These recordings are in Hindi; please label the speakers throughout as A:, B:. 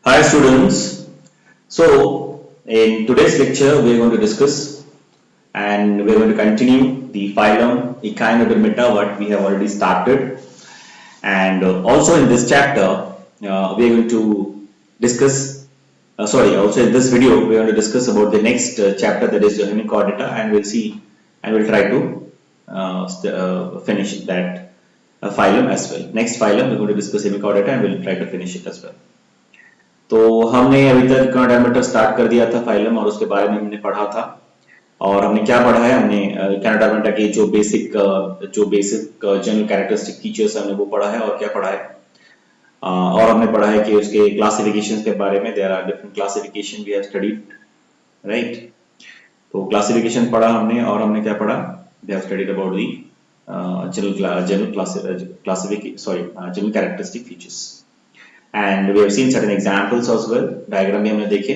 A: Hi students. So in today's lecture we are going to discuss and we are going to continue the phylum Echinodermata what we have already started, and also in this chapter we are going to discuss also in this video we are going to discuss about the next chapter, that is the Hemichordata, and we'll see and we'll try to finish that phylum as well. Next phylum we're going to discuss Hemichordata and we'll try to finish it as well. तो हमने अभी तक इकोनोडर्मेटा स्टार्ट कर दिया था फाइलम, और उसके बारे में हमने पढ़ा था। और हमने क्या पढ़ा है, हमने इकोनोडर्मेटा की जो बेसिक जनरल कैरेक्टरिस्टिक फीचर्स हमने वो पढ़ा है, और क्या पढ़ा है, और हमने पढ़ा है कि उसके क्लासिफिकेशन के बारे में। There are different classification we have studied, right. तो क्लासिफिकेशन पढ़ा हमने, और हमने क्या पढ़ा, we have studied about the general characteristic features, and we have seen certain examples as well, diagram भी हमने देखे।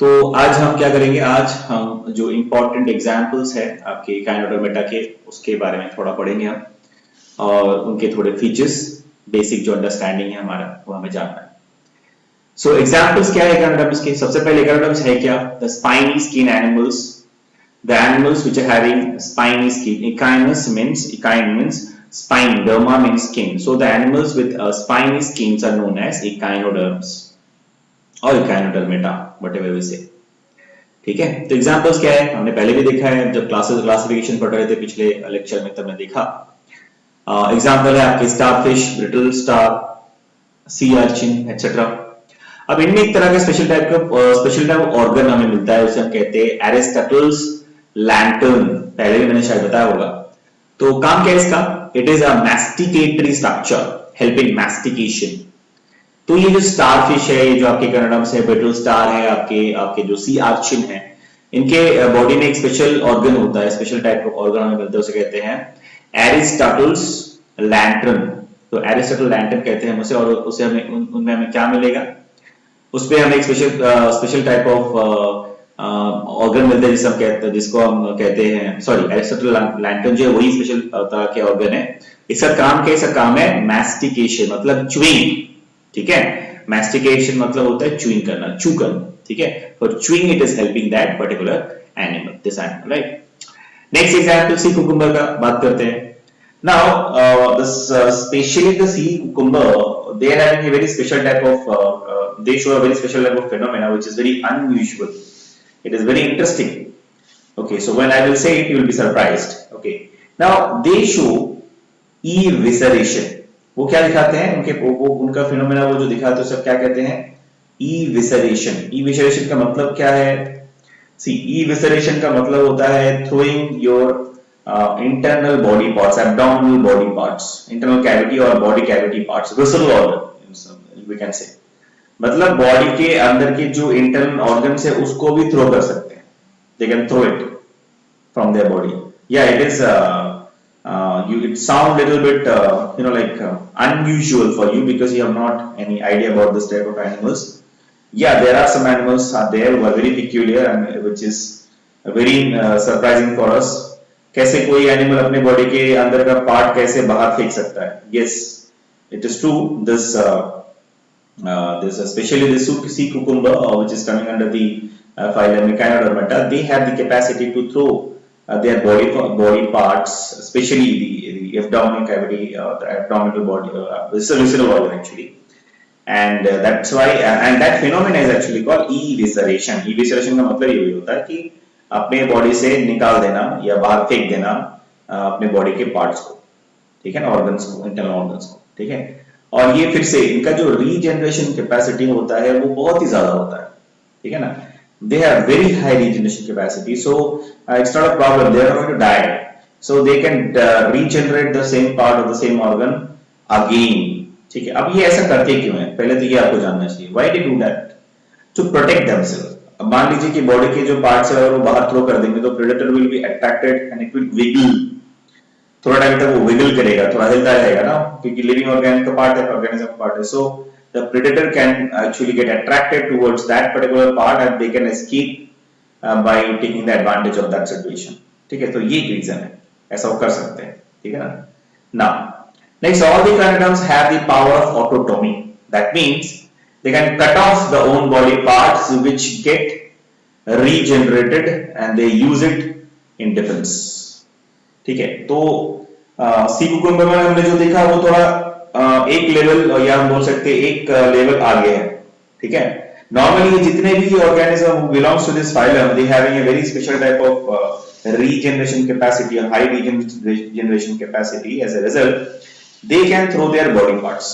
A: तो आज हम क्या करेंगे, आज हम जो इंपॉर्टेंट एग्जांपल्स है आपके इकोनोडर्मेटा के उसके बारे में थोड़ा पढ़ेंगे हम, और उनके थोड़े फीचर्स, बेसिक जो अंडरस्टैंडिंग है हमारा वो हमें जानना है। सो एग्जांपल्स क्या है इकोनोडर्म्स के? सबसे पहले इकोनोडर्म्स है क्या, the spiny skin animals, the animals which are having spiny skin. Echine means spine, derma means skin, so the animals with spiny skins are known as echinoderms or echinodermata, whatever we say। ठीक है, तो एग्जांपल्स क्या है हमने पहले भी देखा है, जब क्लासिफिकेशन पढ़ रहे थे पिछले लेक्चर में, तब हमने देखा। एग्जांपल है आपके starfish, brittle star, sea urchin etcetera. अब इनमें एक तरह का स्पेशल टाइप ऑर्गन हमें मिलता है, उसे हम कहते हैं एरिस्टॉटल्स लैंटर्न। पहले भी मैंने शायद बताया होगा। तो काम क्या है इसका, it is a masticatory structure helping mastication. तो ये जो स्टारफिश है, ये जो आपके इकोनोडर्म्स है, ब्रिटल स्टार है, आपके जो सी आर्चिन है, इनके बॉडी में एक स्पेशल ऑर्गन होता है, स्पेशल टाइप का ऑर्गन हमें मिलता है, उसे कहते हैं एरिस्टॉटल्स लैंटर्न। तो एरिस्टॉटल लैंटर्न कहते हैं उसे, और उसे हमें उनमें हमें क्या मिलेगा, उसपे हमें एक स्पेशल टाइप ऑफ ऑर्गन मिलते हैं जिसको हम कहते हैं, सॉरी, एरिस्टॉटल लैंटर्न जो है वही स्पेशल तरह के ऑर्गन है। इसका काम क्या है, इसका काम है मैस्टिकेशन, मतलब च्यूइंग। ठीक है, मैस्टिकेशन मतलब होता है च्यूइंग करना, चू करना। ठीक है, for chewing it is helping that particular animal, this animal, right. Next example sea cucumber का बात करते हैं। Now specially the sea cucumber, they are having a very special type of they show a very special type of phenomena which is very unusual. It is very interesting. Okay, so when I will say it, you will be surprised. Okay, now they show evisceration. वो क्या दिखाते हैं, उनका फिनोमेना वो जो दिखाते हैं सब क्या कहते हैं, evisceration। evisceration का मतलब क्या है? See, evisceration का मतलब होता है throwing your internal body parts, abdominal body parts, internal cavity और body cavity parts, visceral organ we can say। मतलब बॉडी के अंदर के जो इंटरनल ऑर्गन्स है उसको भी थ्रो कर सकते हैं, they can throw it from their body. या it is it sound little bit like unusual for you because you have not any idea about this type of animals. Yeah, there are some animals are there who are very peculiar and which is very surprising for us। कैसे कोई एनिमल अपने बॉडी के अंदर का पार्ट कैसे बाहर फेंक सकता है? Yes, it is true। This especially the sea cucumber, which is coming under the phylum Echinodermata, they have the capacity to throw their body parts, especially the abdominal cavity, the abdominal body, visceral organ actually, and that's why and that phenomena is actually called evisceration। evisceration का मतलब ये होता है कि अपने बॉडी से निकाल देना या बाहर फेंक देना अपने बॉडी के पार्ट्स को, ठीक है ना, ऑर्गन्स को, इंटरनल ऑर्गन्स को। ठीक है, और ये फिर से इनका जो रीजनरेशन कैपेसिटी होता है वो बहुत ही ज्यादा होता है। ठीक है ना, they have very high regeneration capacity, so it's not a problem, they are going to die, so they can regenerate the same part of the same organ again. ठीक है, अब ये ऐसा करते क्यों है, पहले तो ये आपको जानना चाहिए। Why they do that? To protect themselves. अब मान लीजिए कि बॉडी के जो पार्ट्स है वो बाहर थ्रो कर देंगे तो predator will be attracted and it will wiggle. थोड़ा टाइम तक वो विगल करेगा, थोड़ा हिलता रहेगा ना, क्योंकि लिविंग ऑर्गेनिज्म का पार्ट है, ऑर्गेनिज्म का पार्ट है। So the predator can actually get attracted towards that particular part and they can escape by taking the advantage of that situation. ठीक है, तो ये एक रीजन है, ऐसा वो कर सकते हैं। ठीक है ना। Now Next, all the echinoderms have the power of autotomy. That means they can cut off the own body parts which get regenerated and they use it in defense. ठीक है, तो सी कुकुम्बर में हमने जो देखा वो थोड़ा एक लेवल या हम बोल सकते हैं एक लेवल आगे है. ठीक है, नॉर्मली जितने भी organism belongs to this phylum they having a very special type of regeneration capacity or high regeneration capacity. As a result, they can throw their body parts,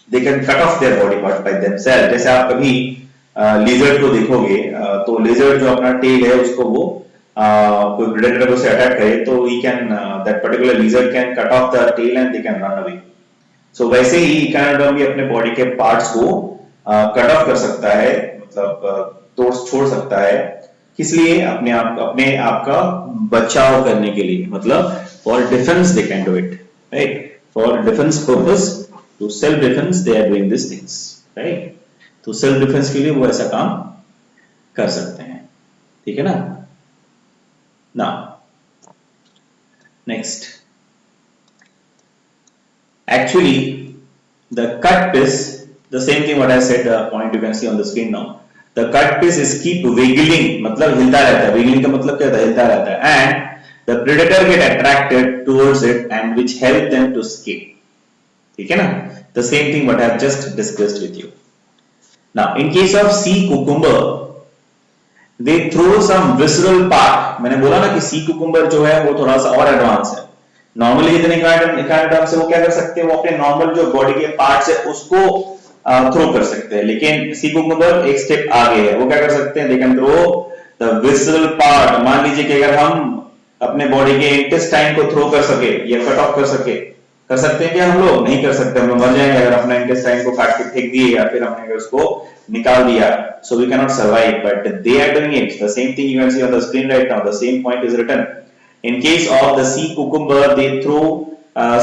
A: they can cut off their body parts by themselves. जैसे आप कभी लिजर्ड को देखोगे तो लिजर्ड जो अपना टेल है उसको वो कोई प्रेडेटर को से अटैक करे तो he can that particular lizard can cut off the tail and they can run away. So वैसे ही इकानोडर्म भी अपने बॉडी के पार्ट्स को कट ऑफ कर सकता है, मतलब तोड़ छोड़ सकता है. किस लिए? अपने आप का बचाव करने के लिए, मतलब for defence they can do it, right? For defence purpose, to self defence they are doing this things, right? तो सेल्फ डिफेंस के लिए वो ऐसा काम कर सकते हैं. ठीक है ना? Now, next, actually the cut piece, the same thing what I said, point you can see on the screen now. The cut piece is keep wiggling, मतलब हिलता रहता है. Wiggling का मतलब क्या होता है? हिलता रहता है. And the predator get attracted towards it and which help them to escape. ठीक है ना? The same thing what I have just discussed with you. Now, in case of sea cucumber, they throw some visceral part. मैंने बोला ना कि सी कुकुम्बर जो है वो थोड़ा सा और एडवांस है. नॉर्मली जितने इकानोडर्म से वो क्या कर सकते हैं, वो अपने नॉर्मल जो बॉडी के पार्ट्स है उसको थ्रो कर सकते हैं, लेकिन सी कुकुम्बर एक स्टेप आगे है. वो क्या कर सकते हैं? They can throw the visceral part. मान लीजिए कि अगर हम अपने बॉडी के इंटेस्टाइन को थ्रो कर सके या कट ऑफ कर सकते हैं क्या? हम लोग नहीं कर सकते, हम लोग मर जाएंगे अगर अपना इंटेस्टाइन को काट के फेंक दिए या फिर हमने उसको निकाल दिया. So we cannot survive, but they are doing it. The same thing you can see on the screen right now. The same point is written. In case of the sea cucumber, they throw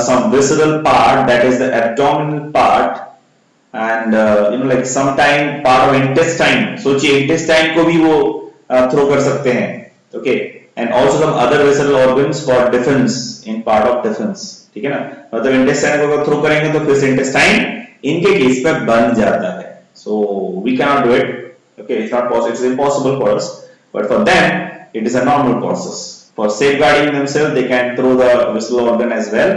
A: some visceral part, that is the abdominal part, and like sometime part of intestine. सोचिए intestine को भी वो throw कर सकते हैं. Okay, and also some other visceral organs for defense, in part of defense. ठीक है ना? मतलब intestine को throw करेंगे तो फिर intestine इनके केस पे बन जाता है. So we cannot do it. Okay, it's not possible. It's impossible for us. But for them, it is a normal process. For safeguarding themselves, they can throw the visceral organ as well,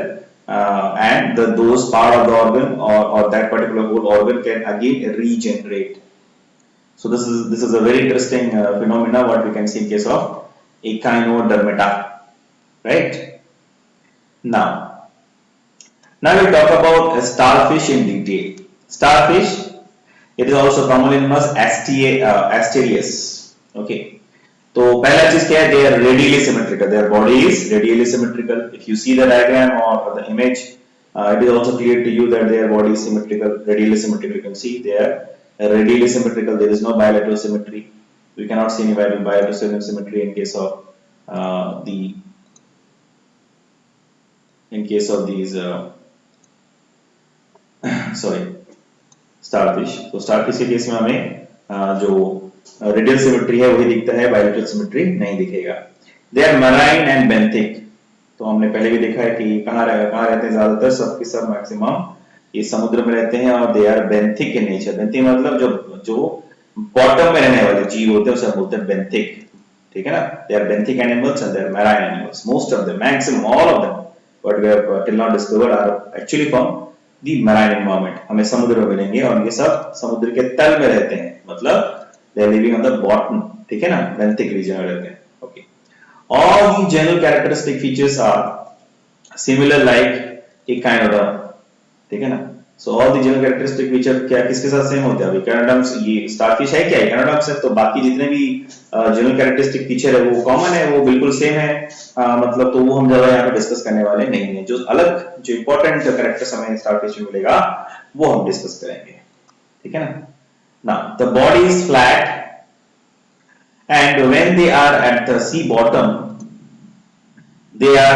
A: and those part of the organ or that particular whole organ can again regenerate. So this is a very interesting phenomena what we can see in case of Echinodermata, right? Now we'll talk about starfish in detail. Starfish, it is also commonly known as Asterias. Okay, तो पहला चीज क्या है? They are radially symmetrical. Their body is radially symmetrical. If you see the diagram or the image, it is also clear to you that their body is symmetrical, radially symmetrical. You can see they are radially symmetrical. There is no bilateral symmetry. We cannot see any bilateral symmetry in case of these starfish. तो स्टारफिश के केस में हमें जो रेडियल सिमेट्री है वही दिखता है, बायलैटरल सिमेट्री नहीं दिखेगा. They are marine and benthic. तो हमने पहले भी देखा है कि कहाँ रहते हैं ज्यादातर, सबके सब मैक्सिमम ये समुद्र में रहते हैं और they are benthic in nature. Benthic मतलब जो बॉटम में रहने वाले जीव होते हैं उसे बोलते हैं बेंथिक. ठीक है ना? They are benthic animals and they are marine animals. Most of them, maximum all of them what we have till now discovered are actually from the marine environment. हमें समुद्र में मिलेंगे और ये सब समुद्र के तल में रहते हैं, मतलब they are living on the bottom. ठीक है ना? बेंथिक रीजन में रहते हैं. Okay, all the general characteristic features are similar like echinoderm. ठीक है ना? So all the general characteristic feature क्या किसके साथ सेम होते हैं? अब इकाइनोडर्म्स, ये स्टारफिश है क्या? इकाइनोडर्म्स है, तो बाकी जितने भी जनरल कैरेक्टरिस्टिक फीचर है वो कॉमन है, वो बिल्कुल सेम है. मतलब तो वो हम ज्यादा यहाँ पे डिस्कस करने वाले नहीं है. जो अलग जो इंपॉर्टेंट कैरेक्टर्स हमें स्टारफिश में मिलेगा वो हम डिस्कस करेंगे. ठीक है ना? Now the body is flat and when they are at the sea bottom they are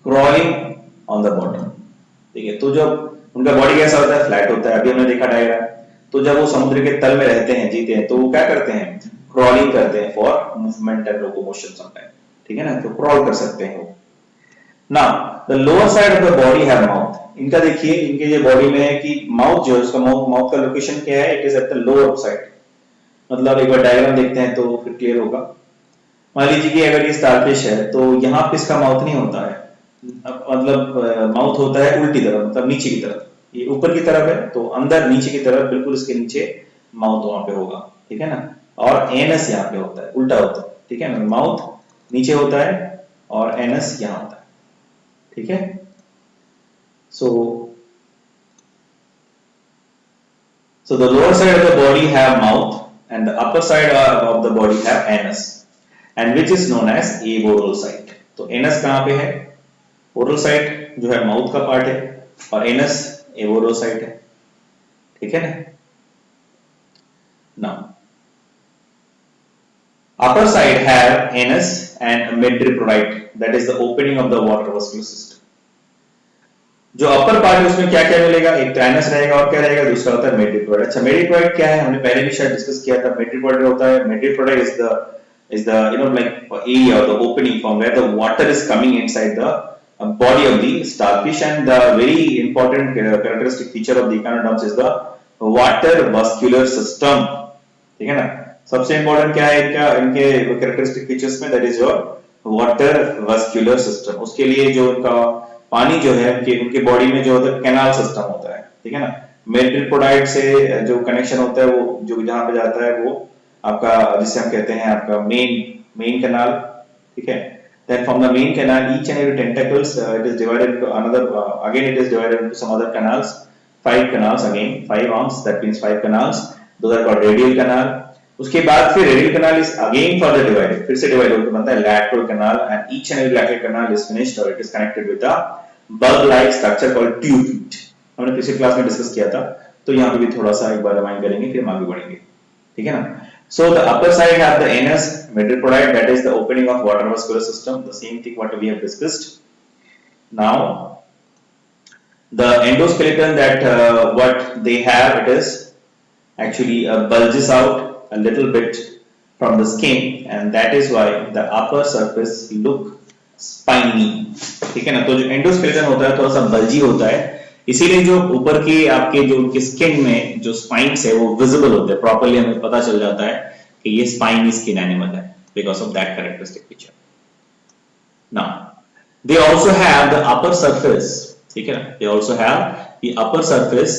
A: crawling on the bottom. ठीक है? तो जब उनका बॉडी कैसा होता है? फ्लैट होता है. अभी हमने देखा डायग्राम. तो जब वो समुद्र के तल में रहते हैं, जीते हैं, तो वो क्या करते हैं? क्रॉलिंग करते हैं for movement and locomotion sometime. ठीक है ना? तो क्रॉल कर सकते हैं वो. Now the lower side of the body have mouth. इनका देखिए, इनके जो बॉडी में है कि माउथ जो है उसका माउथ का लोकेशन क्या है, it is at the lower side. मतलब एक बार डायग्राम देखते हैं तो फिर क्लियर होगा। मान लीजिए कि अगर ये स्टारफिश है तो यहाँ पे इसका माउथ नहीं होता है, मतलब माउथ होता है उल्टी तरफ, मतलब नीचे की तरफ। ये ऊपर की तरफ है तो अंदर नीचे की तरफ, बिल्कुल इसके नीचे माउथ वहां पे होगा, ठीक है ना। और एनस यहाँ पे होता है, उल्टा होता है, ठीक है ना। माउथ नीचे होता है और एनस यहाँ होता है, ठीक है। So the lower side of the body have mouth and the upper side of the body have anus, and which is known as aboral site। तो anus कहाँ पे है? oral site जो है माउथ का पार्ट है और anus aboral site है, ठीक है ना। Now upper side have anus and midripodite, that is the opening of the water vascular system। जो अपर पार्ट है उसमें क्या क्या मिलेगा, एक तो एनस रहेगा और क्या रहेगा, दूसरा होता है मेडिपोइड। अच्छा, मेडिपोइड क्या है, हमने पहले भी शायद डिस्कस किया था। मेडिपोइड होता है, madreporite is the you know like area और the opening from where the water is coming inside the body of the starfish, and the very important characteristic feature of the echinoderms is the water vascular system, ठीक है ना। सबसे इंपॉर्टेंट क्या है इनका, इनके कैरेक्टरिस्टिक फीचर्स में, that is your water vascular system। उसके लिए जो इनका पानी जो है उनके बॉडी में जो होता है कैनाल सिस्टम होता है, ठीक है ना। मेट्रिपोडाइट से जो कनेक्शन होता है वो जो जहां पे जाता है वो आपका, जिसे हम कहते हैं आपका मेन कैनाल, ठीक है। Then from the main canal, each and every tentacles it is divided into another again it is divided into some other canals, 5 canals, again 5 arms, that means 5 canals, those are called radial canal। उसके बाद फिर radial canal is again further divided, फिर से डिवाइड होकर बनता है lateral canal, and each and every lateral canal is finished और it is connected with a bug like structure called tube. हमने पिछले क्लास में डिस्कस किया था, तो यहाँ पे भी थोड़ा सा एक बार रिवाइंड करेंगे, फिर हम आगे बढ़ेंगे, ठीक है ना। So the upper side have the anus, metripodite, that is the opening of water vascular system, the same thing what we have discussed. Now the endoskeleton, that what they have, it is actually bulges out a little bit from the skin, and that is why the upper surface look spiny, ठीक है ना। तो जो एंडोस्केलेटन होता है थोड़ा सा बल्जी होता है, इसीलिए जो ऊपर की आपके जो उनके स्किन में जो स्पाइन्स है वो विजिबल होते हैं, प्रॉपर्ली हमें पता चल जाता है कि ये स्पाइनी स्किन एनिमल है, because of that characteristic feature. Now they also have the upper surface, ठीक है ना, they also have the upper surface.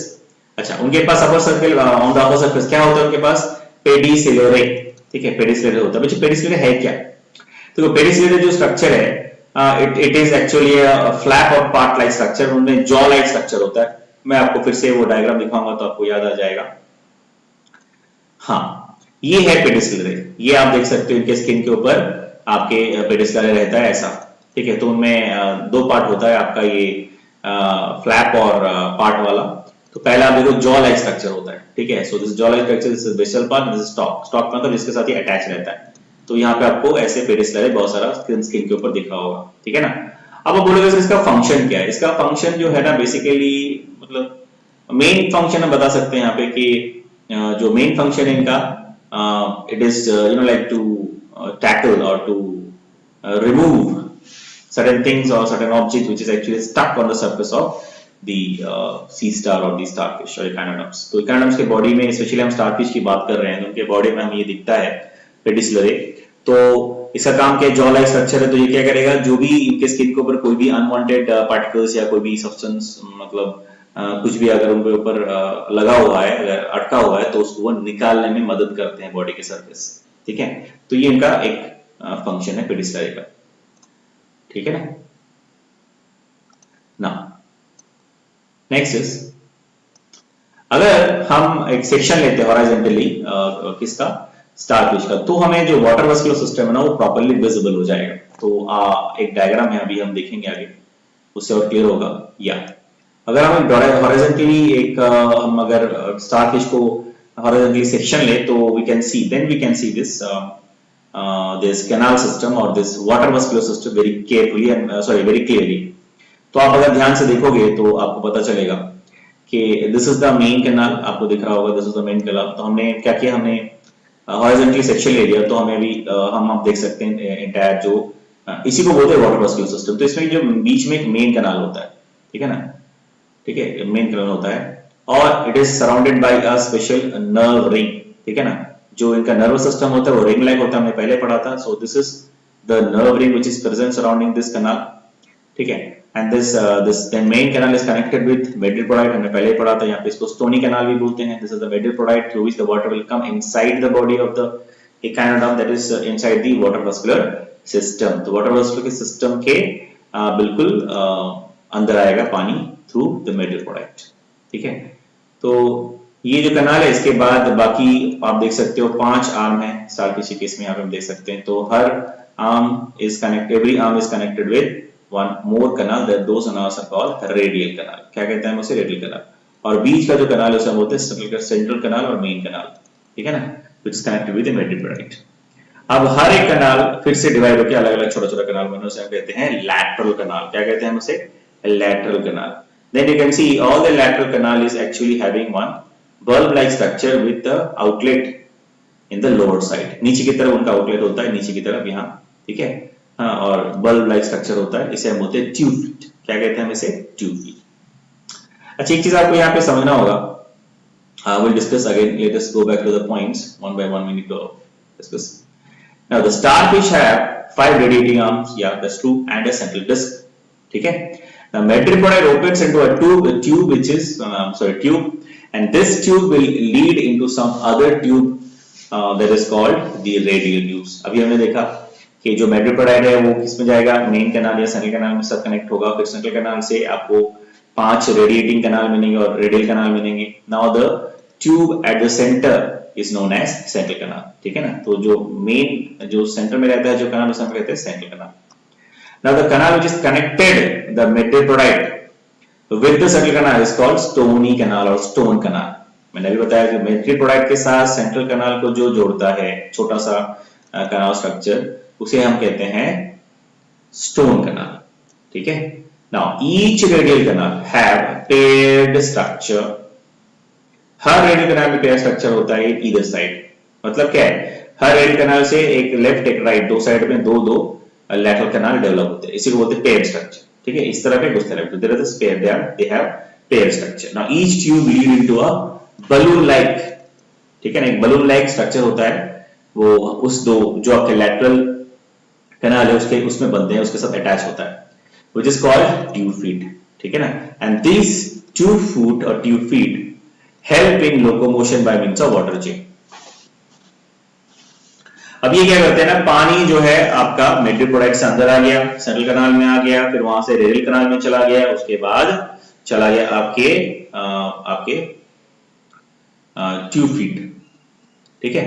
A: अच्छा, उनके पास upper circle on the upper surface क्या होता है उनके पास, पेडिसिलेरे, ठीक है, पेडिसिलेरे होता है। बच्चे पेडिसिलेरे है क्या, तो पेडिसिलेरे जो स्ट्रक्चर है it is actually a flap or part like structure, उनमें जॉ लाइक स्ट्रक्चर होता है। मैं आपको फिर से वो डायग्राम दिखाऊंगा तो आपको याद आ जाएगा। हाँ, ये है पेडिसिलरे, ये आप देख सकते हो इनके स्किन के ऊपर आपके पेडिसिलरे रहता है ऐसा, ठीक है। तो उनमें दो पार्ट होता है आपका, ये फ्लैप और पार्ट वाला। तो पहला आप देखो जॉ लाइक स्ट्रक्चर होता है, ठीक है। So this jaw like structure, this is basal part, this is stalk. Stalk मतलब जिसके साथ ये अटैच रहता है। तो यहाँ पे आपको ऐसे पेडिसिलरे बहुत सारा स्किन के ऊपर दिख रहा होगा, ठीक है ना। अब आप बोलोगे इसका फंक्शन क्या है, इसका फंक्शन जो है ना बेसिकली, मतलब मेन फंक्शन हम बता सकते हैं यहाँ पे कि जो मेन फंक्शन है इनका, it is you know like to tackle और to remove certain things or certain objects which is actually stuck on the surface of the sea star or the starfish or echinoderms। तो echinoderms के बॉडी में, स्पेशली हम स्टारफिश की बात कर रहे हैं, तो उनके बॉडी में हमें ये दिखता है पेडिसिलरे। तो इसका काम क्या है, जॉ लाइक स्ट्रक्चर है। तो ये क्या करेगा, जो भी इनके स्किन के ऊपर कोई भी अनवांटेड पार्टिकल्स या कोई भी सब्सटेंस, मतलब कुछ भी अगर उनके ऊपर लगा हुआ है, अगर अटका हुआ है, तो उसको वो निकालने में मदद करते हैं बॉडी के सरफेस, ठीक है। तो ये इनका एक फंक्शन है पेडिसिलरे का, ठीक है ना। नाउ नेक्स्ट इज, अगर हम एक सेक्शन लेते हैं हॉरिजॉन्टली किसका, स्टारफिश का, तो हमें जो वाटर वस्कुलर सिस्टम है ना वो प्रॉपर्ली विजिबल हो जाएगा। तो एक डायग्राम है, अभी हम देखेंगे आगे, उससे और क्लियर होगा। या अगर हम हॉरिजॉन्टली एक हम अगर स्टारफिश को हॉरिजॉन्टली सेक्शन ले, तो we can see this this canal system or this water vascular system very carefully and very clearly। तो आप अगर ध्यान से देखोगे तो आपको पता चलेगा कि this is the main canal, आपको दिख रहा होगा this is the main canal। तो हमने क्या किया, हमने horizontally section ले लिया, तो हमें भी हम आप देख सकते हैं एंटायर जो इसी को बोलते हैं वाटर मस्कुलर सिस्टम। तो इसमें जो बीच में एक मेन कैनाल होता है, ठीक है ना, ठीक है, मेन कैनाल होता है और it is surrounded by a special nerve ring, ठीक है ना। जो इनका नर्व सिस्टम होता है वो रिंग लाइक होता है, हमने पहले पढ़ा था। So this is the nerve ring which is present surrounding this canal, ठीक है। And this the main canal is connected with madreporite, हमने पहले पढ़ा था। यहाँ पे इसको स्टोनी कैनाल भी बोलते हैं। This is the madreporite through which the water will come inside the body of the echinoderm, that is inside the water vascular system। तो वाटर vascular सिस्टम के बिल्कुल अंदर आएगा पानी थ्रू द मेट्रोपोडाइट, ठीक है। तो ये जो कैनाल है, इसके बाद बाकी आप देख सकते हो 5 आर्म है स्टारफिश के केस में, यहाँ पे हम देख सकते हैं। तो हर arm is connected, every arm is connected with one more canal, that those canals are called radial canal. क्या कहते हैं उसे? Radial canal. और बीच का जो कैनाल है उसे हम बोलते हैं सेंट्रल कैनाल और मेन कैनाल, ठीक है ना, which is connected with the metropolit। अब हर एक कैनाल फिर से डिवाइड होकर अलग अलग छोटा छोटा कैनाल बने, उसे हम कहते हैं लैटरल कैनाल। क्या कहते हैं हम उसे? Lateral canal. Then you can see all the lateral canal is actually having one bulb-like structure with the outlet in the lower side। नीचे की तरफ उनका आउटलेट होता है, नीचे की तरफ यहाँ, ठीक है, हाँ, और bulb-like structure होता है, इसे हम बोलते हैं ट्यूब फीट। क्या कहते हैं हम इसे? Tube feet. अच्छा, एक चीज आपको यहाँ पे समझना होगा, we'll discuss again. Let us go back to the points one by one. We need to discuss. Now the starfish have 5 radiating arms, yeah, that's true, and a central disc. ठीक है? Now metropoid opens into a tube which is tube, and this tube will lead into some other tube that is called the radial tubes। अभी हमने देखा कि जो मेट्रोपोडाइट है वो किस में जाएगा? मेन कैनाल या सेंट्रल कैनाल में सब कनेक्ट होगा। फिर सेंट्रल कैनाल से आपको 5 रेडिएटिंग कैनाल मिलेंगे और रेडियल कैनाल मिलेंगे। Now the tube at the centre is known as central canal, ठीक है ना। तो जो मेन जो सेंटर में रहता है जो कैनाल, उसे हम कहते हैं central canal. Now the canal which is connected the madreporite with the central canal is called stony canal और स्टोन कैनाल। मैंने अभी बताया कि मेट्रोपोडाइट के साथ सेंट्रल कैनाल को जो जोड़ता है, छोटा सा कैनाल स्ट्रक्चर, उसे हम कहते हैं स्टोन कैनाल, ठीक है। Now each radial canal have paired structure. Her radial canal में पेयर स्ट्रक्चर होता है ईदर साइड। मतलब क्या है? हर रेडियल कैनाल से एक लेफ्ट एक राइट, दो साइड में दो लैटरल कैनाल डेवलप होते हैं, इसी को बोलते हैं पेयर स्ट्रक्चर, ठीक है। इस तरह पे उस तरह पे there is pair, they have pair structure. Now each tube lead into a balloon like, ठीक है ना, एक बलून लाइक स्ट्रक्चर होता है, वो उस दो जो आपके लैटरल कैनाल है उसके उसमें बनते हैं, उसके साथ अटैच होता है, which is called tube feet, ठीक है ना। एंड दिस ट्यूब फूट और tube feet help in locomotion by means of water jet। अब ये क्या करते हैं ना, पानी जो है आपका मेट्रोपोडाइट से अंदर आ गया, सेंट्रल कैनाल में आ गया, फिर वहां से रेडियल कैनाल में चला गया, उसके बाद चला गया आपके ट्यूब फीट, ठीक है।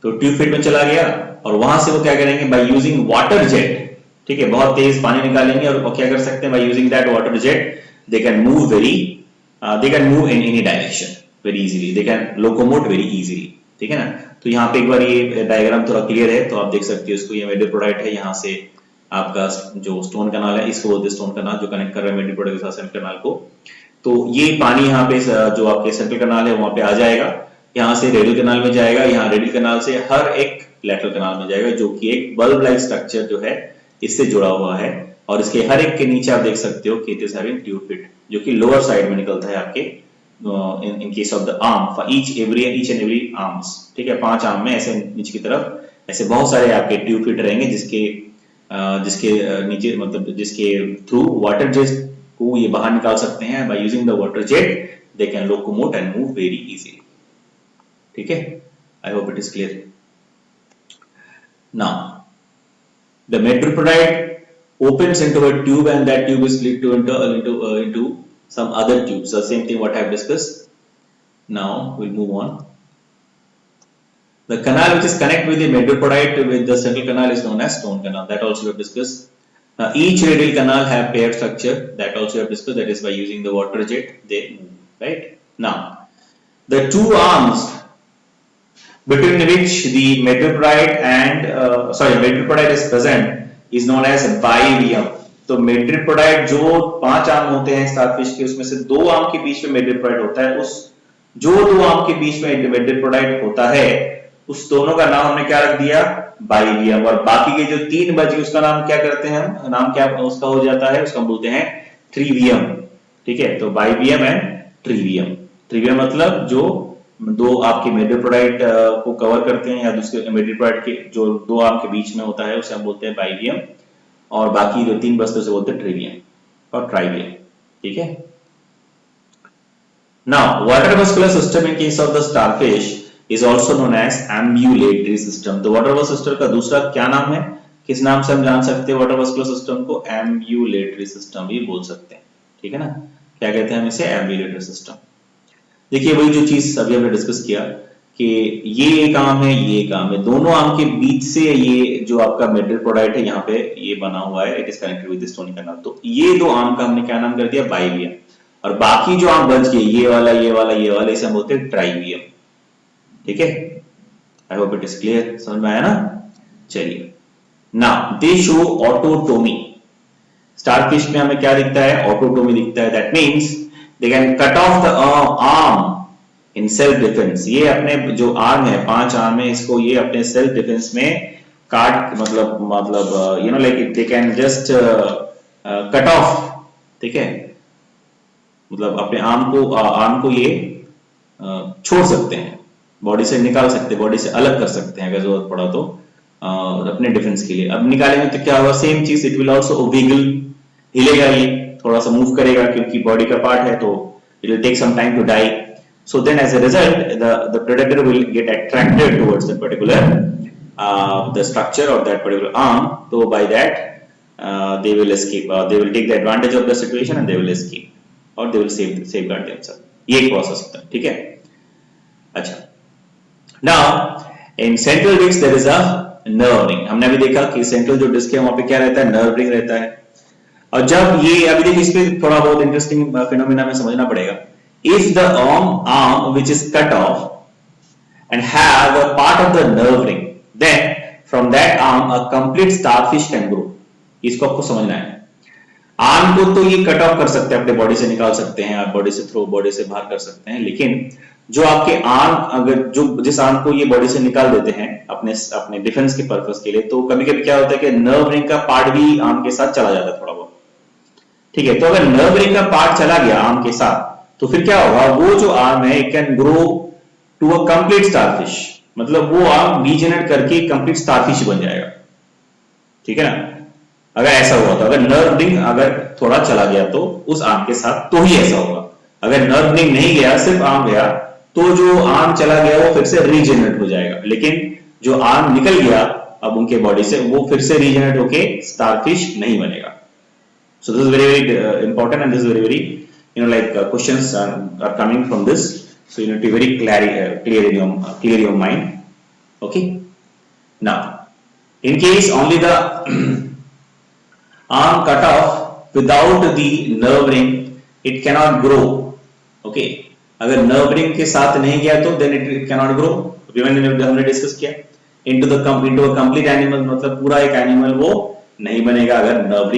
A: तो ट्यूब फीट में चला गया और वहां से वो क्या करेंगे? बाय यूजिंग वाटर जेट, ठीक है, बहुत तेज पानी निकालेंगे और क्या कर सकते हैं? By using that water jet they can move they can move in any direction very easily, they can locomote very easily, ठीक है ना। तो यहाँ पे एक बार ये डायग्राम थोड़ा क्लियर है तो आप देख सकते हो इसको। ये मेट्रोपोडाइट है, यहाँ से आपका जो स्टोन कैनाल है इसको बोलते हैं स्टोन कैनाल, जो कनेक्ट कर रहा है मेट्रोपोडाइट के साथ सेंट्रल कैनाल को। तो ये पानी यहाँ पे जो आपके सेंट्रल कैनाल है वहां पे आ जाएगा, यहाँ से रेडियल कैनाल में जाएगा, यहाँ रेडियल कैनाल से हर एक लैटरल कैनाल में जाएगा, जो कि एक बल्ब लाइक स्ट्रक्चर जो है इससे जुड़ा हुआ है। और इसके हर एक के नीचे आप देख सकते हो कि it is having tube feet, जो कि लोअर साइड में निकलता है आपके इन case of the arm for each and every arms, ठीक है। 5 आर्म में ऐसे नीचे की तरफ ऐसे बहुत सारे आपके ट्यूब फीट रहेंगे, जिसके नीचे मतलब जिसके थ्रू वाटर जेट को ये बाहर निकाल सकते हैं। By using the water jet they can locomote and move very easily, ठीक है। I hope it is clear. Now the madreporite opens into a tube and that tube is split into some other tubes, the same thing what I have discussed. Now we'll move on. The canal which is connect with the metropodaite with the central canal is known as stone canal, that also we have discussed. Now each radial canal have paired structure, that also we have discussed, that is by using the water jet they move, right. Now the two arms between which the metropodaite is present is known as बाइलियम। तो मेट्रोपोडाइट जो 5 आर्म होते हैं स्टारफिश के, उसमें से 2 आर्म के बीच में मेट्रोपोडाइट होता है। उस जो 2 आर्म के बीच में मेट्रोपोडाइट होता है उस दोनों का नाम हमने क्या रख दिया? बाइवियम। और बाकी के जो 3 बच गए उसका नाम क्या करते हैं हम, नाम क्या उसका हो जाता है, उसका हम बोलते हैं ट्रिवियम। ठीक है, तो बाइवियम एंड ट्रिवियम। ट्रिवियम मतलब जो दो आपके मेटल प्रोडक्ट को कवर करते हैं या दूसरे मेटल प्रोडक्ट के जो दो आर्म के बीच में होता है उसे हम बोलते हैं बाइवियम। और बाकी जो 3 बचते उसे बोलते हैं ट्रिवियम और ट्राइवियम। ठीक है। Now, water vascular system in case of the starfish is also known as ambulatory system. तो water vascular system का दूसरा क्या नाम है, किस नाम से हम जान सकते हैं water vascular system को? ambulatory system भी बोल सकते हैं। ठीक है ना, क्या कहते हैं हम इसे? ambulatory system। देखिए वही जो चीज अभी हमने डिस्कस किया कि ये एक आर्म है, ये एक आर्म है, दोनों आर्म के बीच से ये जो आपका मेटल प्रोडक्ट है यहाँ पे ये बना हुआ है, it is connected with stony canal. तो ये दो आर्म का हमने क्या नाम कर दिया? बाइवियम। और बाकी जो आर्म बच गए, ये वाला ये वाला ये वाला, इसे हम बोलते हैं ट्राइवियम। ठीक है, I hope it is clear, समझ में आया ना? चलिए, नाउ दे शो ऑटोटोमी। स्टारफिश में हमें क्या दिखता है? ऑटोटोमी दिखता है। That means they can cut off the arm in self defence. ये अपने जो आर्म है, 5 आर्म है, इसको ये अपने सेल्फ डिफेंस में काट मतलब you know like they can just cut off. ठीक है, मतलब अपने आर्म को ये छोड़ सकते हैं, बॉडी से निकाल सकते हैं, बॉडी से अलग कर सकते हैं अगर जरूरत पड़ा तो अपने डिफेंस के लिए। अब निकालेंगे तो क्या होगा? सेम चीज, इट विल आल्सो विगल, हिलेगा, ये थोड़ा सा मूव करेगा क्योंकि बॉडी का पार्ट है, तो it will take some time to die. So then as a result, the predator will get attracted towards the particular the structure of that particular arm. So by that they will escape. They will take the advantage of the situation and they will escape, or they will safeguard themselves. ये एक process होता है। ठीक है, अच्छा। Now in central disc there is a nerve ring. हमने अभी देखा कि central जो disc है वहाँ पे क्या रहता है? nerve ring रहता है। और जब ये अभी देखिए इस पे थोड़ा बहुत इंटरेस्टिंग फिनोमेना में समझना पड़ेगा। If the arm which is cut off and have a part of the nerve ring, then from that arm a complete starfish can grow. इसको आपको समझना है। आर्म को तो ये कट ऑफ कर सकते हैं, अपने बॉडी से निकाल सकते हैं, आप बॉडी से थ्रो, बॉडी से बाहर कर सकते हैं, लेकिन जो आपके आर्म, अगर जो जिस आर्म को ये बॉडी से निकाल देते हैं अपने डिफेंस के पर्पस के लिए, तो कभी कभी क्या होता है कि नर्व रिंग का पार्ट भी आर्म के साथ चला जाता है थोड़ा बहुत। ठीक है, तो अगर नर्व रिंग का पार्ट चला गया आर्म के साथ, तो फिर क्या होगा? वो जो आर्म है it can grow to a complete starfish, मतलब वो आर्म रीजनरेट करके कंप्लीट स्टारफिश बन जाएगा। ठीक है ना, अगर ऐसा हुआ तो। अगर नर्व रिंग अगर थोड़ा चला गया तो उस आर्म के साथ तो ही ऐसा होगा। अगर नर्व रिंग नहीं गया, सिर्फ आर्म गया, तो जो आर्म चला गया वो फिर से रीजनरेट हो जाएगा। लेकिन जो आर्म निकल गया अब उनके बॉडी से, वो फिर से रीजनरेट होके स्टारफिश नहीं बनेगा। सो this is very very important and this is very very questions are coming from this, so you need to be very clear in your mind. Okay, now in case only the arm cut off without the nerve ring, it cannot grow. Okay, अगर nerve ring के साथ नहीं गया तो then it cannot grow. अभी हमने डिस्कस किया into a complete animal, मतलब पूरा एक एनिमल वो नहीं बनेगा अगर nerve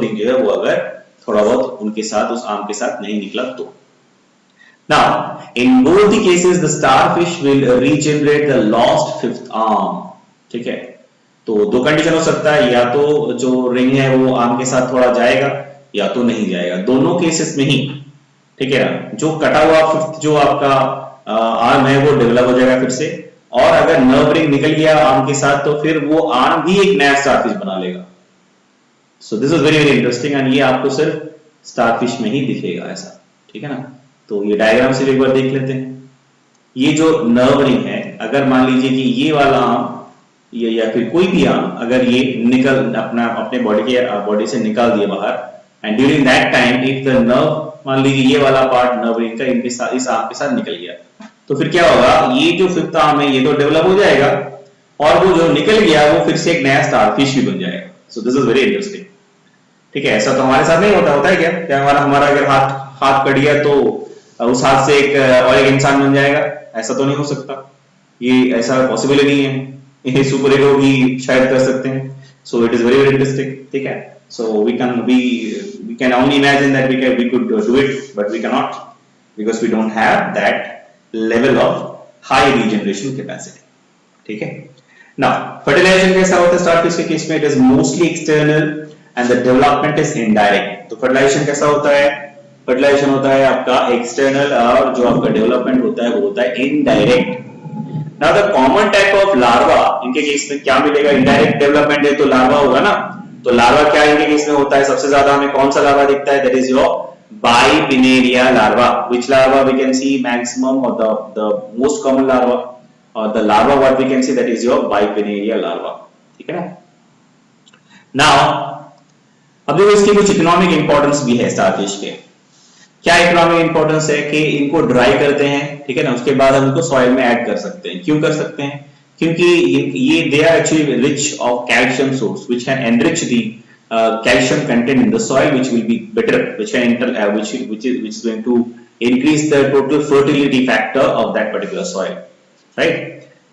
A: ring जो है वो अगर थोड़ा बहुत उनके साथ, उस आर्म के साथ नहीं निकला तो। Now, in both the cases, the starfish will regenerate the lost fifth arm. ठीक है, तो दो कंडीशन हो सकता है, या तो जो रिंग है वो आर्म के साथ थोड़ा जाएगा या तो नहीं जाएगा, दोनों केसेस में ही। ठीक है, जो कटा हुआ फिफ्थ जो आपका आर्म है वो डेवलप हो जाएगा फिर से, और अगर नर्व रिंग निकल गया आर्म के साथ तो फिर वो आर्म भी एक नया स्टारफिश बना लेगा। सो this is very very interesting, and ये आपको सिर्फ स्टारफिश में ही दिखेगा ऐसा। ठीक है ना, तो ये डायग्राम से एक बार देख लेते हैं। ये जो नर्व रिंग है, अगर मान लीजिए कि ये वाला आर्म या फिर कोई भी आर्म अगर ये निकल अपने बॉडी से निकाल दिया बाहर, and during that time if the nerve, मान लीजिए ये वाला पार्ट नर्व रिंग का इस आर्म के साथ निकल गया, तो फिर क्या होगा? ये जो फिफ्थ आर्म है ये तो डेवलप हो जाएगा, और वो जो निकल गया वो फिर से एक नया स्टारफिश भी बन जाएगा। सो दिस इज वेरी इंटरेस्टिंग। ठीक है, ऐसा तो हमारे साथ नहीं होता है क्या हमारा अगर हाथ कट गया तो उस हाथ से और एक इंसान बन जाएगा? ऐसा तो नहीं हो सकता, ये ऐसा पॉसिबल ही नहीं है। ये सुपर हीरो भी शायद कर सकते हैं। So it is very very interesting. ठीक है, so we can only imagine that we could do it, but we can not, because we don't have that level of high regeneration capacity. ठीक है, नाउ फर्टिलाइजेशन कैसा होता है स्टारफिश के केस में? It is mostly external and the development is indirect. तो फर्टिलाइजेशन कैसा होता है? फर्टिलाइजेशन होता है आपका एक्सटर्नल और जो आपका डेवलपमेंट होता है वो होता है indirect. Now the common type of larva, इनके केस में क्या मिलेगा? इनडायरेक्ट डेवलपमेंट है तो लार्वा होगा ना। तो लार्वा क्या इनके केस में होता है? सबसे ज्यादा हमें कौन सा लार्वा दिखता है? That is your bipinnaria larva. Which larva we can see maximum और the most common larva or the larva what we can see that is your bipinnarea larva। ठीक है ना। now अब देखो इसकी कुछ इकोनॉमिक इंपॉर्टेंस भी है स्टारफिश के। क्या इकोनॉमिक इंपॉर्टेंस है? कि इनको ड्राई करते हैं, ठीक है ना, उसके बाद हम इनको सॉइल में ऐड कर सकते हैं। क्यों कर सकते हैं? क्योंकि ये they are actually rich of calcium source which can enrich the calcium content in the soil which will be better, which can which is going to increase the total fertility factor of that particular soil, right?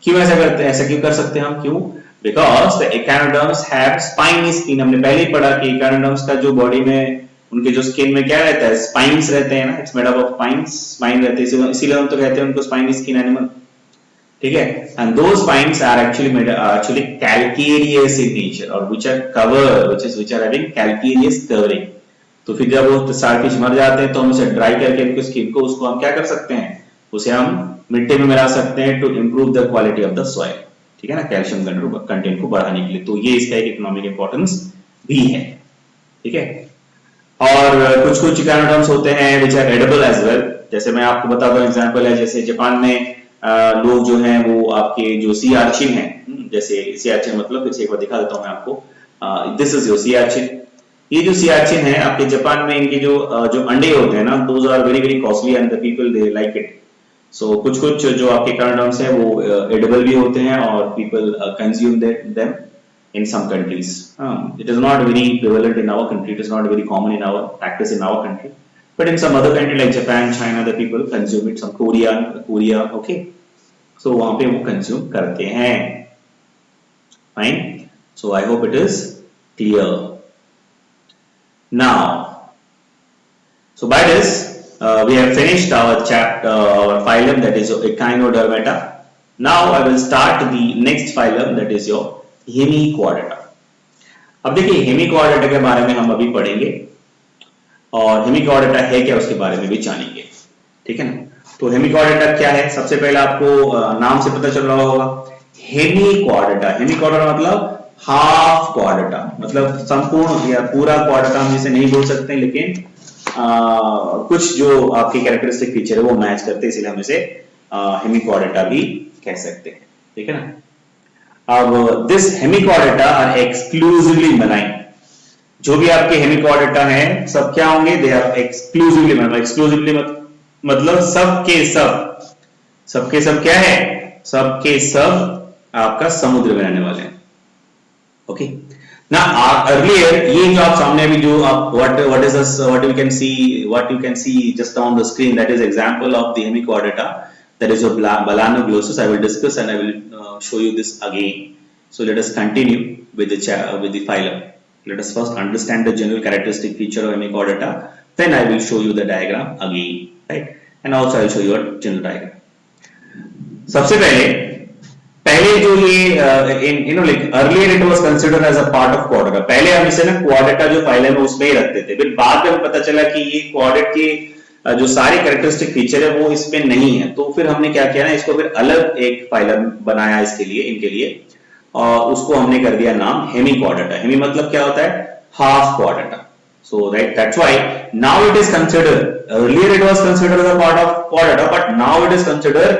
A: क्यों ऐसा करते हैं? ऐसा क्यों कर सकते हैं हम? क्यों? Because the echinoderms have spiny skin। हमने पहले ही पढ़ा कि echinoderms का जो बॉडी में उनके जो स्किन में क्या रहता है? स्पाइन्स रहते हैं ना। It's made up of spines, spine रहते हैं, इसीलिए हम तो कहते हैं उनको स्पाइनी स्किन एनिमल, ठीक है। एंड दो spines are actually calcareous in nature और which are cover which are having calcareous covering. तो फिर जब वो स्टारफिश मर जाते हैं तो हम उसे ड्राई करके उनकी स्किन को उसको हम क्या कर सकते हैं? उसे हम मिट्टी में मिला सकते हैं to improve the quality of the soil, ठीक है ना, कैल्शियम कंटेंट को बढ़ाने के लिए। तो ये इसका एक इकोनॉमिक इंपॉर्टेंस भी है, ठीक है। और कुछ कुछ इकोनॉडर्म्स होते हैं which are edible as well. जैसे मैं आपको बताता हूं एग्जांपल है, जैसे जापान में लोग जो हैं वो आपके जो सी आर्चिन है, जैसे सी आर्चिन मतलब फिर से एक बार दिखा देता हूं मैं आपको। This is your sea urchin. ये जो सी आर्चिन है आपके जापान में, इनके जो अंडे होते हैं ना, those are very very costly and the people they like it. So कुछ कुछ जो आपके इकोनॉडर्म्स है वो एडिबल भी होते हैं और people consume them in some countries। It is not very prevalent in our country, it is not very common in our practice in our country, but in some other country like Japan, China, the people consume it, some Korea, okay, so वहां पे वो consume करते हैं। fine, so I hope it is clear now। so by this we have finished our chapter, our phylum, that is Echinodermata। now I will start the next phylum, that is your हेमिक्वाड्रेटा। अब देखिए हेमिक्वाड्रेटा के बारे में हम अभी पढ़ेंगे और हेमिक्वाड्रेटा है क्या उसके बारे में भी जानेंगे, ठीक है ना। तो हेमिक्वाड्रेटा क्या है? सबसे पहले आपको नाम से पता चल रहा होगा हेमिक्वाड्रेटा। हेमिक्वाड्रेटा मतलब हाफ क्वाड्रेटा, मतलब संपूर्ण या पूरा क्वाड्रेटा हम इसे नहीं बोल सकते, लेकिन कुछ जो आपके कैरेक्टरिस्टिक फीचर है वो मैच करते हैं, इसलिए हम इसे हेमिक्वाड्रेटा भी कह सकते हैं, ठीक है ना। अब this hemichordata are exclusively marine. जो भी आपके हेमिक्वाड्रेटा हैं सब क्या होंगे? They are exclusively marine. Exclusively मतलब सबके सब क्या है? सबके सब आपका समुद्र में रहने वाले हैं, ओके ना। अर्लियर ये जो आप सामने अभी जो आप what you can see just on the screen, that is example of the hemiquadrata, that is your Balanoglossus। I will discuss and I will show you this again। so let us continue with the phylum। let us first understand the general characteristic feature of hemiquadrata, then I will show you the diagram again, right, and also I will show you a general diagram। सबसे पहले जो ये like earlier it was considered as a part of quadrata। पहले हम इसे ना quadrata जो phylum है उसमें ही रखते थे, फिर बाद में पता चला कि ये quadrata के जो सारे कैरेक्टरिस्टिक फीचर है वो इसमें नहीं है, तो फिर हमने क्या किया ना, इसको फिर अलग एक फाइलम बनाया इसके लिए, इनके लिए, और उसको हमने कर दिया नाम हेमिक्वाड्रेटा। हेमी मतलब क्या होता है? Half quadrata. So right, that's why now it is considered, earlier it was considered as a part of quadrata, but now it is considered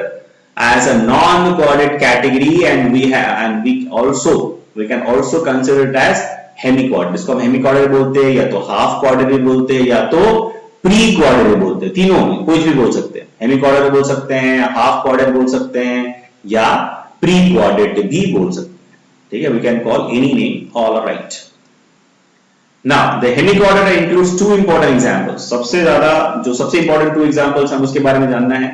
A: as a non quadrate category and we can also consider it as hemiquadrate. इसको हम हेमिक्वाड्रेट बोलते हैं, या तो हाफ क्वाड्रेट बोलते हैं, या तो प्री क्वाड्रेट बोलते हैं। तीनों में कुछ भी बोल सकते हैं, हेमिक्वाड्रेट बोल सकते हैं, हाफ क्वाड्रेट बोल सकते हैं, या प्री क्वाड्रेट भी बोल सकते हैं, ठीक है। We can call any name, all right. Now the hemiquadrata includes two important examples. सबसे इंपॉर्टेंट टू एग्जांपल्स हम उसके बारे में जानना है,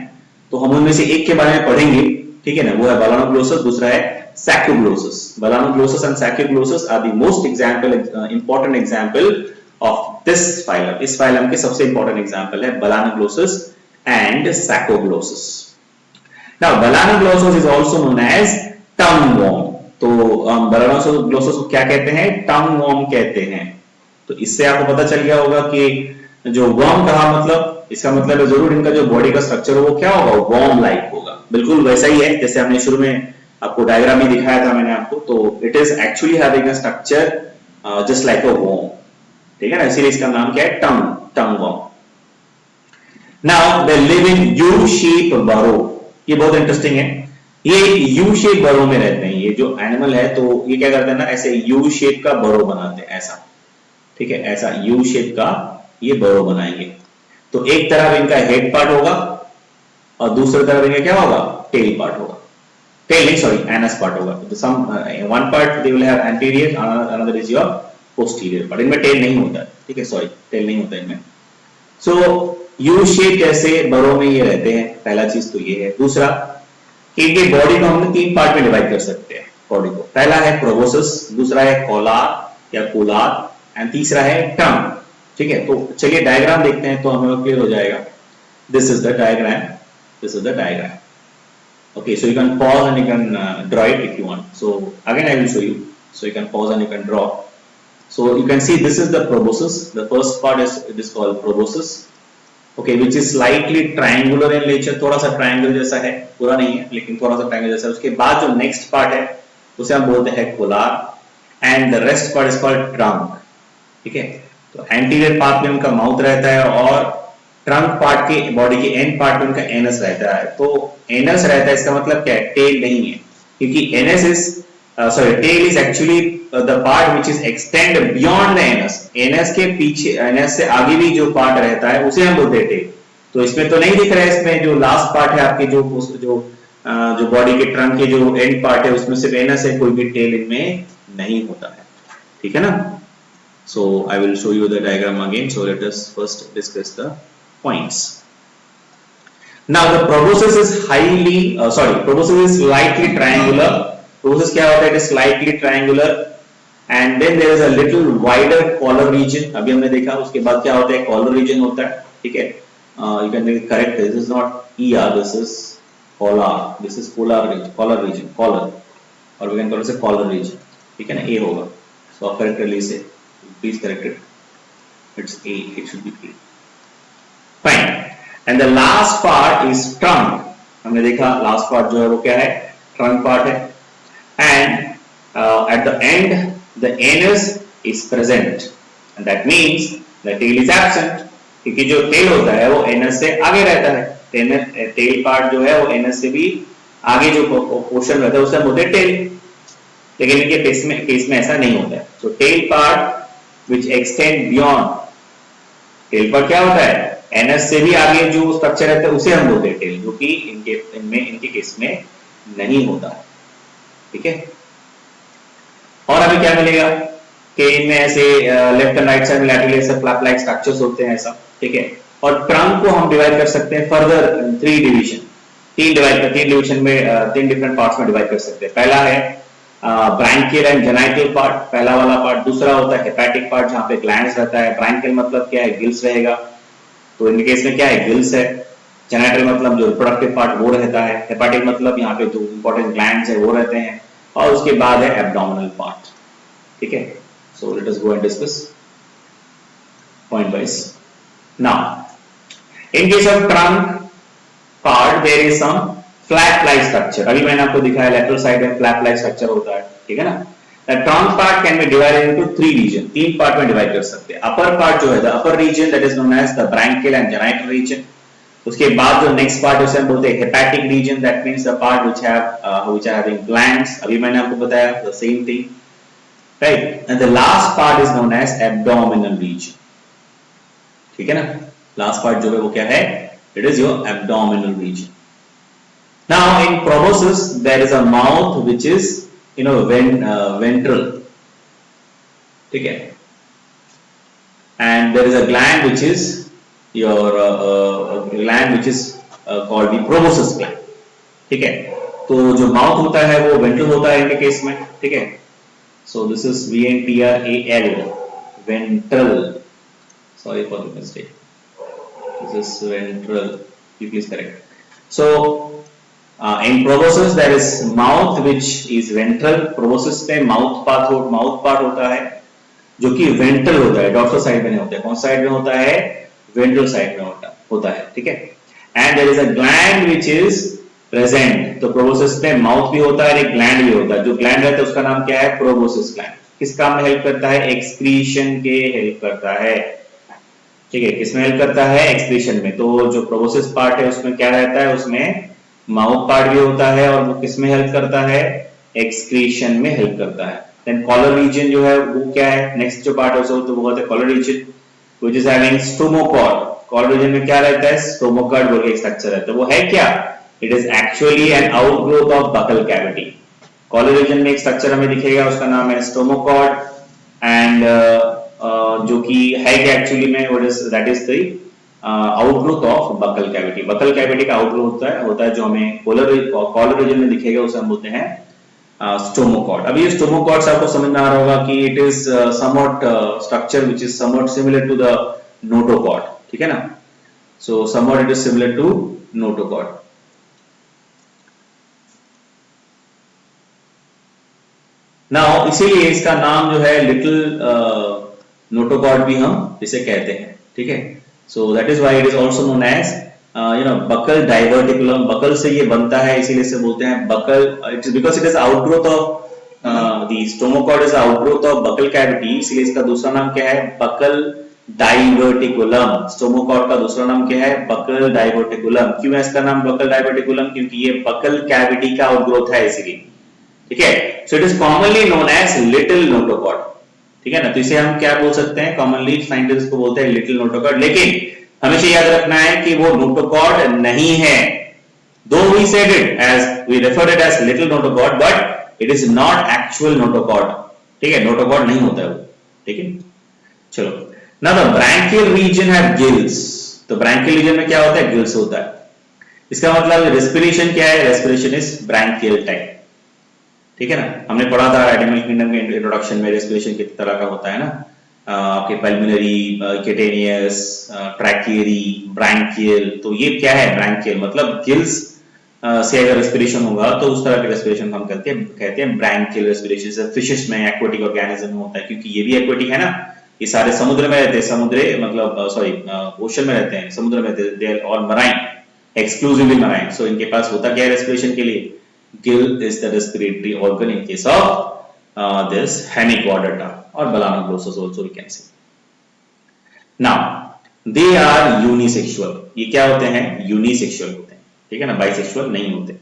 A: तो हम उनमें से एक के बारे में पढ़ेंगे, ठीक है ना, वो है बालानोग्लोसस, दूसरा है saccoglossus. Balanoglossus and saccoglossus are the most important example of this phylum। इस phylum के सबसे इंपॉर्टेंट एग्जांपल है Balanoglossus and Saccoglossus। Now Balanoglossus is also known as tongue worm। तो तो बरानोसोग्लोसस को क्या कहते हैं? टंग वर्म कहते हैं। तो इससे आपको पता चल गया होगा कि जो वर्म कहा मतलब इसका मतलब है जरूर इनका जो बॉडी का स्ट्रक्चर वो क्या होगा? वर्म लाइक होगा। बिल्कुल वैसा ही है जैसे हमने शुरू में आपको डायग्राम ही दिखाया था मैंने आपको। तो it is actually having a structure just like a worm, ठीक है ना, इसीलिए इसका नाम क्या है? Tongue worm. Now they live in U shape burrow. ये बहुत इंटरेस्टिंग है। ये यू शेप बरो में रहते हैं। ये जो एनिमल है तो ये क्या करते हैं ना, ऐसे यू शेप का बरो बनाते हैं ऐसा, ठीक है, ऐसा यू शेप का ये बरो बनाएंगे। तो एक तरफ इनका हेड पार्ट होगा और दूसरी तरफ इनका क्या होगा? टेल पार्ट होगा। टेल नहीं, सॉरी, एनस पार्ट होगा। तो some one part they will have anterior, another is your posterior part. इनमें टेल नहीं होता है, ठीक है, सॉरी, टेल नहीं होता इनमें। सो यू शेप जैसे बरो में ये रहते हैं, पहला चीज तो ये है। दूसरा, इनके बॉडी को हम तीन पार्ट में डिवाइड कर सकते हैं बॉडी को। पहला है प्रोबोसस, दूसरा है कॉलार या कोलार एंड तीसरा है टंग, ठीक है। तो चलिए डायग्राम देखते हैं तो हमें क्लियर हो जाएगा। This is the diagram, this is the diagram. Okay, so you can pause and you can draw it if you want. So again I will show you. So you can pause and you can draw. So you can see this is the proboscis. The first part is it is called proboscis. Okay, which is slightly triangular in nature. थोड़ा सा ट्रायंगल जैसा है, पूरा नहीं है लेकिन थोड़ा सा ट्रायंगल जैसा है। उसके बाद जो नेक्स्ट पार्ट है उसे हम बोलते हैं Kolar and the rest part is called trunk, ठीक है। तो एंटीरियर पार्ट में उनका माउथ रहता है और ट्रंक पार्ट के बॉडी के एंड पार्ट में उनका एनस रहता है। तो एनस रहता है इसका मतलब क्या है? टेल नहीं है, क्योंकि anus is sorry tail is actually the part which is extend beyond the anus. Anus के पीछे, एनस से आगे भी जो पार्ट रहता है उसे हम बोलते हैं टेल। तो इसमें तो नहीं दिख रहा है, इसमें जो लास्ट पार्ट है आपके जो बॉडी के ट्रंक के जो एंड पार्ट है उसमें सिर्फ एनस है, कोई भी टेल इनमें नहीं होता है, ठीक है ना। So I will show you the diagram again. So let us first discuss the points. Now the proboscis is proboscis is slightly triangular. Proboscis क्या होता है? It is slightly triangular and then there is a little wider collar region. अभी हमने देखा। उसके बाद क्या होता है? collar region होता है, ठीक है। You can make it correct. This is not ER. This is collar. This is collar region, collar, or we can call it a collar region, ठीक है ना। A होगा। So correctly say, please correct it. It's A. It should be A. Fine. And the last part is trunk. हमने देखा last part जो है वो क्या है? Trunk part है। And at the end, the anus is present, and that means the tail is absent. क्योंकि जो tail होता है वो anus से आगे रहता है। tail part जो है वो anus से भी आगे जो पोर्शन रहता है उसे हम बोलते हैं tail। लेकिन इनके केस में ऐसा नहीं होता है। So tail part which extend beyond, tail part क्या होता है? एनएस से भी आगे जो स्ट्रक्चर रहता है उसे हम बोलते हैं टेल, जो कि इनके केस में नहीं होता, ठीक है। और अभी क्या मिलेगा कि इनमें ऐसे लेफ्ट एंड राइट साइड में लैटरली ऐसे फ्लैप लाइक स्ट्रक्चर्स होते हैं ऐसा, ठीक है। और ट्रंक को हम डिवाइड कर सकते हैं फर्दर तीन डिवीजन में तीन डिफरेंट पार्ट्स में डिवाइड कर सकते हैं। पहला है ब्रैंकियल एंड जेनाइटल पार्ट, पहला वाला पार्ट। दूसरा होता है हेपेटिक पार्ट जहां पे ग्लैंड्स रहता है। ब्रैंकियल मतलब क्या है? गिल्स रहेगा, तो इनके केस में क्या है? गिल्स है। जेनाइटल मतलब जो रिप्रोडक्टिव पार्ट वो रहता है। हेपेटिक मतलब यहाँ पे जो इंपॉर्टेंट ग्लैंड्स है वो रहते हैं। और उसके बाद है एब्डोमिनल पार्ट, ठीक है। So let us go and discuss point wise. Now in case of trunk part there is some flap like structure. अभी मैंने आपको दिखाया लेटरल साइड में फ्लैप लाइक स्ट्रक्चर होता है, ठीक है ना। The trunk part can be divided into three regions. तीन पार्ट में डिवाइड कर सकते हैं। अपर पार्ट जो है the upper region that is known as the branchial and genital region. उसके बाद जो नेक्स्ट पार्ट उसे हम बोलते हैं hepatic region. That means the part which are having glands. अभी मैंने आपको बताया the same thing, right? And the last part is known as abdominal region. ठीक है ना। Last part जो है वो क्या है? It is your abdominal region. Now in proboscis there is a mouth which is ventral, ठीक है। and there is a gland which is called the proboscis gland, ठीक है। तो जो माउथ होता है वो वेंट्रल होता है इनके केस में, ठीक है। so this is VENTRAL, ventral, sorry for the mistake, this is ventral, you please correct. So In proboscis there is mouth which is ventral. Proboscis में माउथ पार्ट होता है जो कि वेंट्रल होता है, डॉर्सल साइड में नहीं होता है। कौन साइड में होता है? वेंट्रल साइड में होता है, ठीक है। And there is a gland which is present. तो प्रोबोसिस में माउथ भी होता है और एक ग्लैंड भी होता है। जो ग्लैंड रहता है उसका नाम क्या है? Proboscis gland. किस काम में हेल्प करता है? एक्सक्रीशन के हेल्प करता है, ठीक है। किसमें हेल्प करता है? एक्सक्रीशन में। तो जो प्रोबोसिस पार्ट है उसमें क्या रहता है? उसमें माउथ पार्ट भी होता है और वो किसमें हेल्प करता है? एक्सक्रीशन में हेल्प करता है। देन कॉलर रीजन जो है वो क्या है? नेक्स्ट जो पार्ट है तो वो होता है collar region which is having stomochord. Collar region में क्या रहता है? स्टोमोकॉर्ड बोल के एक स्ट्रक्चर है। तो वो है क्या? It is actually an outgrowth of buccal cavity. Collar region में एक स्ट्रक्चर हमें दिखेगा, उसका नाम है स्टोमोकॉर्ड। एंड जो कि है क्या एक्चुअली में? What is that? Is the outgrowth of buccal cavity. Buccal cavity का आउटग्रोथ होता है जो हमें कॉलर रीजन में दिखेगा, उसे हम बोलते हैं स्टोमोकॉर्ड। अब ये स्टोमोकॉर्ड से आपको समझ में आ रहा होगा कि it is somewhat structure which is somewhat similar to the notochord, ठीक है ना। So somewhat it is similar to notochord. Now इसीलिए इसका नाम जो है लिटिल नोटोकॉर्ड भी हम इसे कहते हैं, ठीक है। So that is why it is also known as buccal diverticulum. Buccal से ये बनता है, इसीलिए इसे बोलते हैं buccal. It's because it is outgrowth of the stomochord is outgrowth of buccal cavity, इसलिए इसका दूसरा नाम क्या है? Buccal diverticulum. स्टोमोकॉर्ड का दूसरा नाम क्या है? Buccal diverticulum. क्यों है इसका नाम बकल डाइवर्टिकुलम? क्योंकि ये बकल कैविटी का आउटग्रोथ है, इसीलिए, ठीक है। So it is commonly known as little notochord, ठीक है ना। तो इसे हम क्या बोल सकते हैं? कॉमनली साइंटिस्ट को बोलते हैं लिटिल नोटोकॉर्ड। लेकिन हमेशा याद रखना है कि वो नोटोकॉर्ड नहीं है। Though we said it as we referred it as little notochord, but it is not actual notochord, ठीक है। नोटोकॉर्ड नहीं होता है वो, ठीक है। चलो, now the branchial region have gills. तो ब्रैंकियल रीजन में क्या होता है? गिल्स होता है। इसका मतलब रेस्पिरेशन क्या है? रेस्पिरेशन इज ब्रैंकियल टाइप, ठीक है ना। हमने पढ़ा था एनिमल किंगडम के इंट्रोडक्शन में रेस्पिरेशन किस तरह का होता है ना। आपके पल्मोनरी, किटेनियस, ट्रैकियरी, ब्रैंकियल। तो ये क्या है? ब्रैंकियल मतलब गिल्स से अगर रेस्पिरेशन होगा तो उस तरह के रेस्पिरेशन हम कहते हैं ब्रैंकियल रेस्पिरेशन। जैसे फिशेस में एक्वेटिक ऑर्गेनिज्म में होता है, क्योंकि ये भी एक्वेटिक है ना। ये सारे समुद्र में रहते हैं, समुद्र मतलब सॉरी ओशन में रहते हैं, समुद्र में they are all marine, exclusively marine. So इनके पास होता क्या है रेस्पिरेशन के लिए? Gill is the respiratory organ in case of this hemichordata or Balanoglossus also we can say. Now they are unisexual. ये क्या होते हैं? यूनिसेक्सुअल होते हैं, ठीक है ना। बाइसेक्सुअल नहीं होते।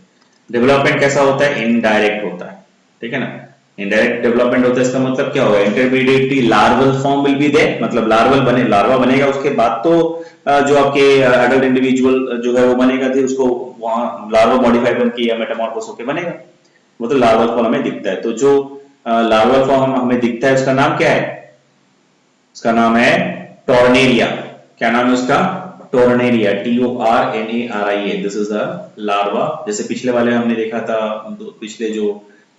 A: डेवलपमेंट कैसा होता है? इनडायरेक्ट होता है, ठीक है ना। इनडायरेक्ट डेवलपमेंट होता है, इसका मतलब क्या होगा? Intermediately larval form will be there, मतलब लार्वा बनेगा, उसके बाद तो जो आपके एडल्ट इंडिविजुअल जो है वो बनेगा, थे उसको वहां लार्वा मॉडिफाई बन के या मेटामॉर्फोस होके बनेगा, वो तो लार्वल फॉर्म हमें दिखता है। तो जो लार्वल फॉर्म हमें दिखता है उसका नाम क्या है? उसका नाम है टॉर्नेरिया। क्या नाम है उसका? Tornaria, TORNARIA। This is the larva. जैसे पिछले वाले हमने देखा था, पिछले जो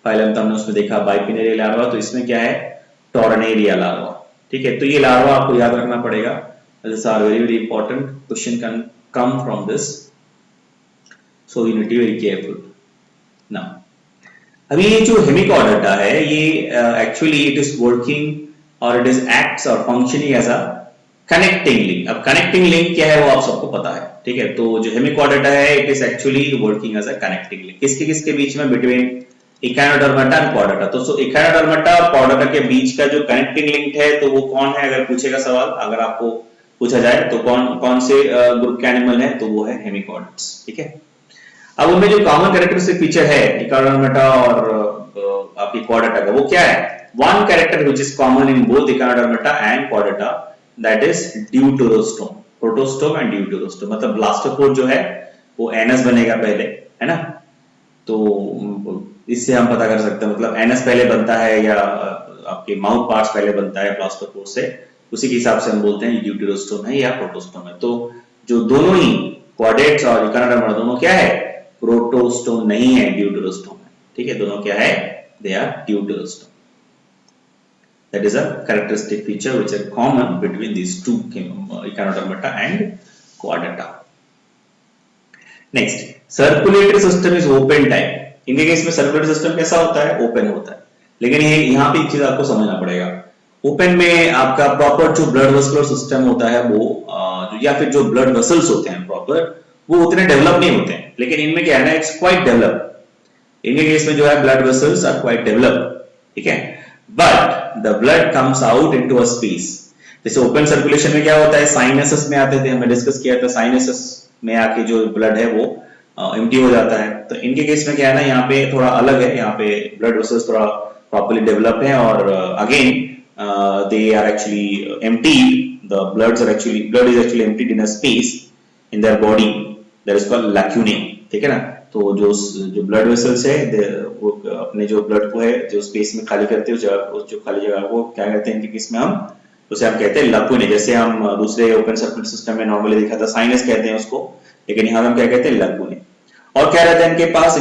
A: फाइलम था हमने उसमें देखा बाइपिनेरिया लार्वा, तो इसमें क्या है? टॉर्नेरिया लार्वा, ठीक है। तो ये लार्वा आपको याद रखना पड़ेगा। This are very very important, question can come from this, so you need to be very careful. Now अभी ये जो हेमिकॉर्डाटा है ये एक्चुअली इट इज वर्किंग और इट इज एक्ट्स और functioning as a connecting link. अब कनेक्टिंग लिंक क्या है वो आप सबको पता है, ठीक है। तो जो हेमिकॉर्डाटा है it is actually working as a connecting link. किसके किसके बीच में? Between echinodermata and chordata. तो सो इकानोडर्माटा और कॉर्डाटा के बीच का जो कनेक्टिंग लिंक है तो वो कौन है? अगर पूछेगा सवाल, अगर आपको पूछा जाए तो कौन से ग्रुप के एनिमल है, तो वो है हेमिकॉर्ड्स, ठीक है। अब उनमें जो कॉमन कैरेक्टरिस्टिक फीचर है इकानोडर्माटा और आपकी कॉर्डाटा का, वो क्या है? One character which is common in both echinodermata and chordata, that is deuterostome. Protostome and deuterostome, मतलब ब्लास्टोपोर जो है वो एनस बनेगा पहले, है ना। तो इससे हम पता कर सकते हैं, मतलब एनस पहले बनता है या आपके माउथ पार्ट्स पहले बनता है ब्लास्टोपोर से, उसी के हिसाब से हम बोलते हैं ड्यूटेरोस्टोम है या प्रोटोस्टोम है। तो जो दोनों ही क्वाड्रेट्स और इकानोडर्मा दोनों क्या है? प्रोटोस्टोम नहीं है, ड्यूटेरोस्टोम है, ठीक है। दोनों क्या है? They are deuterostome. That is a characteristic feature which are common between these two Echinodermata and Chordata. Next, circulatory system is open type. इनके केस में सर्कुलेटरी सिस्टम कैसा होता है? ओपन होता है। लेकिन ये यहाँ पे एक चीज आपको समझना पड़ेगा, ओपन में आपका प्रॉपर जो ब्लड वेस्कुलर सिस्टम होता है वो या फिर जो ब्लड वेसल्स होते हैं प्रॉपर, वो उतने डेवलप नहीं होते हैं। लेकिन इनमें क्या है ना, इट्स क्वाइट डेवलप। इनके केस में जो है blood vessels are quite develop, ठीक है, but the blood comes out into a space. जैसे ओपन सर्कुलेशन में क्या होता है, साइनसेस में आते थे, हमने डिस्कस किया था, साइनसेस में आके जो ब्लड है वो एम्प्टी हो जाता है। तो इनके केस में क्या है ना, यहाँ पे थोड़ा अलग है, यहाँ पे ब्लड वेसल्स थोड़ा प्रॉपर्ली डेवलप है और again they are actually emptied, the blood is actually emptied in a space in their body, that is called lacunae, ठीक है ना। तो जो ब्लड वेसल्स है वो अपने जो ब्लड को है जो स्पेस में खाली करते हैं, उस जो खाली जगह को क्या कहते हैं इनके केस में, हम उसे हम कहते हैं लैक्यूने। जैसे हम दूसरे ओपन सर्कुलेटरी सिस्टम में नॉर्मली देखा था साइनस कहते हैं उसको, लेकिन यहाँ हम क्या कहते हैं, लैक्यूने। और क्या रहता है इनके पास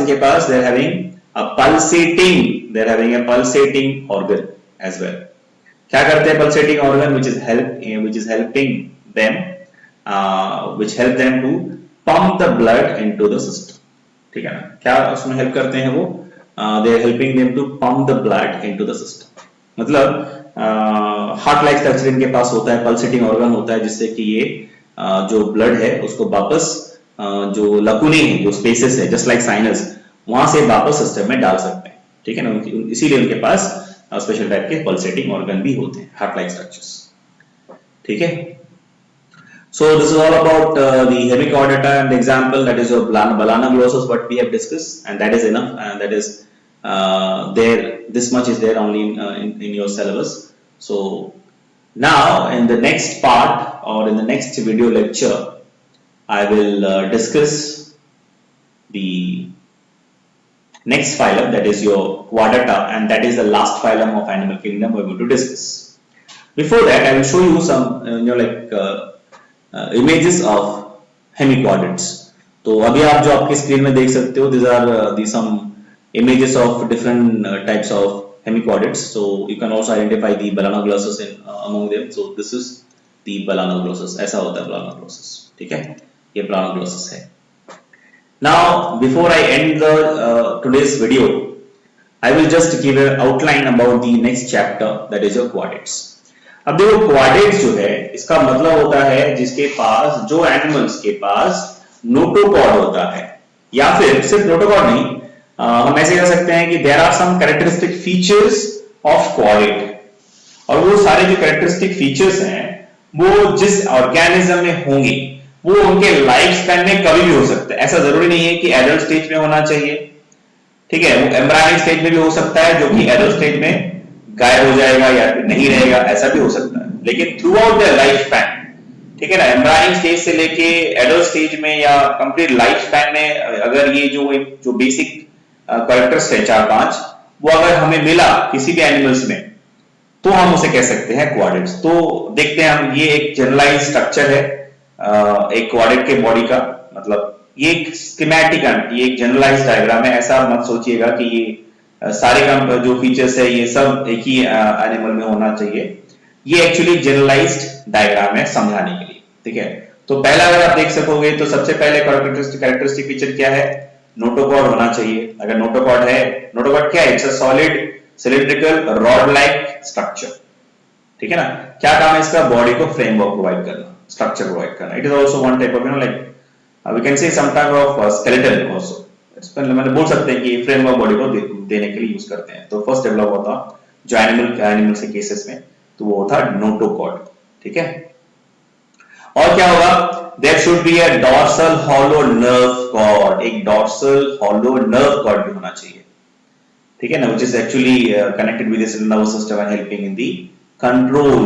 A: they are having a pulsating organ as well। क्या करते हैं pulsating organ, which is helping them to pump the blood into the system, ठीक है ना। क्या उसमें हेल्प करते हैं वो, they are helping them to pump the blood into the system। मतलब हार्ट लाइक स्ट्रक्चर इनके पास होता है, पल्सेटिंग ऑर्गन होता है, जिससे कि ये जो ब्लड है उसको वापस जो लकुने हैं, जो स्पेसेस है, जस्ट लाइक साइनस, वहां से वापस सिस्टम में डाल सकते हैं, ठीक है ना। इसीलिए उनके पास स्पेशल टाइप के पल्सेटिंग ऑर्गन भी होते हैं, हार्ट लाइक स्ट्रक्चर्स, ठीक है। So this is all about the hemichordata and the example, that is your balanoglossus, what we have discussed, and that is enough, and that is there, this much is there only in your syllabus. So now in the next part or in the next video lecture, I will discuss the next phylum, that is your Chordata, and that is the last phylum of animal kingdom we're going to discuss. Before that, I will show you some images of hemichordates। तो अभी आप जो आपकी स्क्रीन में देख सकते हो, these are some images of different types of hemichordates। So you can also identify the balanoglossus among them। So this is the balanoglossus, ऐसा होता है balanoglossus, ठीक है, ये balanoglossus है। Now before I end the today's video, I will just give an outline about the next chapter, that is your chordates। अब देखो क्वाड्रेट्स जो है, इसका मतलब होता है जिसके पास, जो एनिमल्स के पास नोटोकॉर्ड होता है, या फिर सिर्फ नोटोकॉर्ड नहीं, हम ऐसे कह सकते हैं कि there are some characteristic features of chordate, और वो सारे जो कैरेक्टरिस्टिक फीचर्स हैं वो जिस ऑर्गेनिज्म में होंगे वो उनके लाइफ स्पैन में कभी भी हो सकता है। ऐसा जरूरी नहीं है कि एडल्ट स्टेज में होना चाहिए, ठीक है, वो एम्ब्रायनिक स्टेज में भी हो सकता है, जो कि एडल्ट स्टेज में गायब हो जाएगा या फिर नहीं रहेगा, ऐसा भी हो सकता है। लेकिन through out the life span, ठीक है ना, एम्ब्रायनिक स्टेज से लेके एडल्ट स्टेज में या कंप्लीट लाइफ स्पैन में, अगर ये जो बेसिक कैरेक्टर्स है 4-5, वो अगर हमें मिला किसी भी एनिमल्स में, तो हम उसे कह सकते हैं क्वाड्रेट्स। तो देखते हैं हम, ये एक जनरलाइज स्ट्रक्चर है एक क्वाड्रेट के बॉडी का, मतलब ये एक स्कीमेटिक, ये एक जनरलाइज डायग्राम है। ऐसा मत सोचिएगा कि ये सारे का जो फीचर्स है ये सब एक ही एनिमल में होना चाहिए। ये एक्चुअली जनरलाइज्ड डायग्राम है समझाने के लिए, ठीक है। तो पहला अगर आप देख सकोगे तो सबसे पहले कैरेक्टरिस्टिक फीचर क्या है, नोटोकॉर्ड होना चाहिए। अगर नोटोकॉर्ड है, नोटोकॉर्ड क्या है, it's a solid cylindrical rod like structure, ठीक है ना। क्या काम है इसका, बॉडी को फ्रेमवर्क प्रोवाइड करना, स्ट्रक्चर प्रोवाइड करना। It is also one type of like we can say some type of skeleton also, मतलब बोल सकते हैं कि फ्रेमवर्क बॉडी को देने के लिए यूज करते हैं। तो फर्स्ट डेवलप होता जो एनिमल के केसेस में, तो वो था नोटोकॉर्ड, ठीक है। और क्या होगा, there should be a dorsal hollow nerve cord, एक डॉर्सल हॉलो नर्व कॉर्ड भी होना चाहिए, ठीक है ना, which is actually connected with the nervous system and helping in the control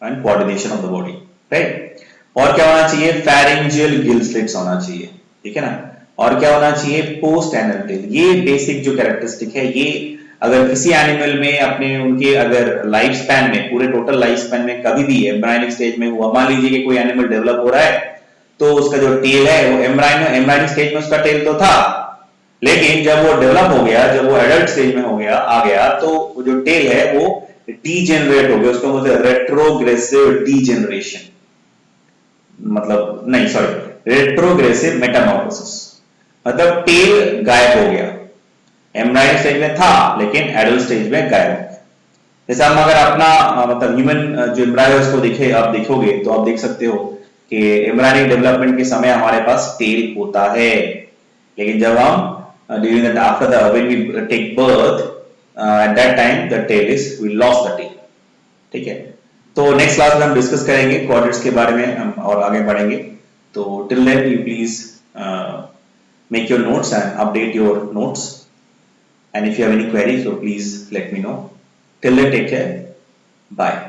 A: and coordination of the body, right. और क्या होना चाहिए, फेरेंजियल गिल स्लिट्स होना चाहिए, ठीक है ना। और क्या होना चाहिए, पोस्ट एनल टेल। ये बेसिक जो कैरेक्टरिस्टिक है, ये अगर किसी एनिमल में अपने उनके अगर लाइफ स्पैन में, पूरे टोटल लाइफ स्पैन में कभी भी एम्ब्रायनिक स्टेज में हुआ, मान लीजिए कि कोई एनिमल डेवलप हो रहा है, तो उसका जो टेल है वो एम्ब्रायनिक स्टेज में उसका टेल तो था, लेकिन जब वो डेवलप हो गया, जब वो एडल्ट स्टेज में आ गया, तो वो जो टेल है वो डीजेनरेट हो गया, उसको बोलते हैं रेट्रोग्रेसिव डीजेनरेशन, मतलब नहीं सॉरी, रेट्रोग्रेसिव मेटामॉर्फोसिस, मतलब टेल गायब हो गया, एम्ब्रायोनिक स्टेज में था लेकिन एडल्ट स्टेज में गायब हो गया। जैसे हम अगर अपना मतलब ह्यूमन जो एम्ब्रायो को देखे आप देखोगे तो आप देख सकते हो कि एम्ब्रायोनिक डेवलपमेंट के समय हमारे पास टेल होता है, लेकिन जब हम during that after the when we take birth at that time the tail is we lost the tail. ठीक है, तो नेक्स्ट क्लास में हम डिस्कस करेंगे क्वाड्रेट्स के बारे में हम और आगे बढ़ेंगे। तो till then you please make your notes and update your notes, and if you have any queries so please let me know. Till then, take care, bye.